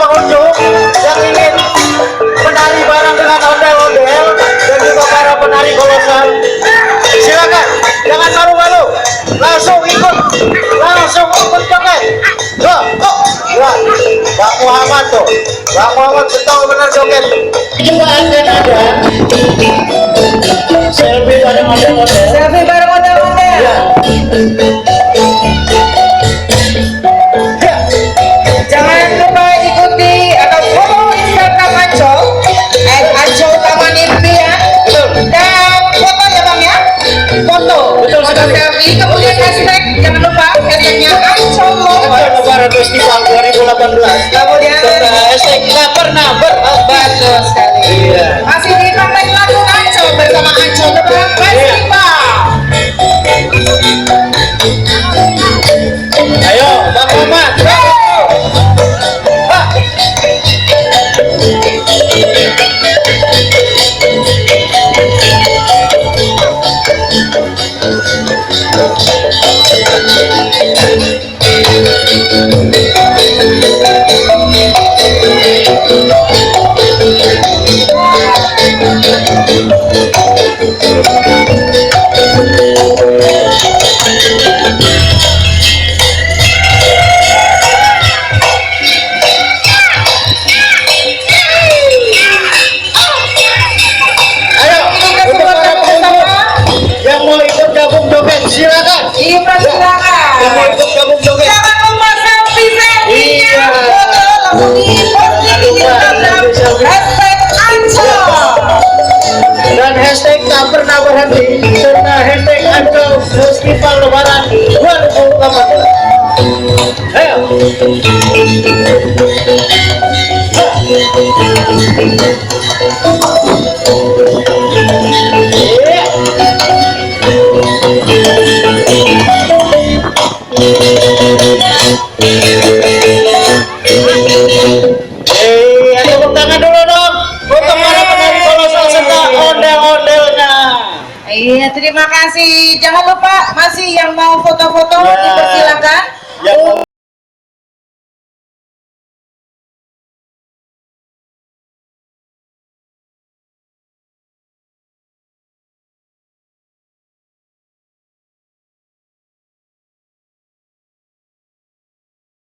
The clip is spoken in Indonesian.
pengunjung yang ingin menari bareng dengan ondel-ondel dan juga para penari kolosal, silakan, jangan malu-malu, langsung ikut joget. Loh, ya, Bang Muhammad tuh, Bang Muhammad betul benar joget. Juga akan ada selfie bareng ondel-ondel. Ya. Jangan lupa ikuti atau follow Instagram Ancol @ancol_taman_impian dan foto ya bang ya, foto selfie, kemudian hashtag jangan lupa hashtagnya Ancol Lebaran Festival 2018, kemudian serta hashtag nggak pernah betul sekali. Iya. Masih di Pantai Lagu Ancol bersama Ancol Lebaran Festival. Ayo Bang Muhammad. Silakan. Iya, silakan. Yang mau ikut gabung joget. Jangan lupa selfie. Iya. Langsung di hashtag Ancol. Dan hashtag tak pernah berhenti serta hashtag Ancol Festival Lebaran 2018. Ayo. Tepuk tangan dulu dong untuk para penari kolosal serta ondel-ondelnya. Iya, terima kasih. Jangan lupa masih yang mau foto-foto Ya. dipersilakan. Yang mau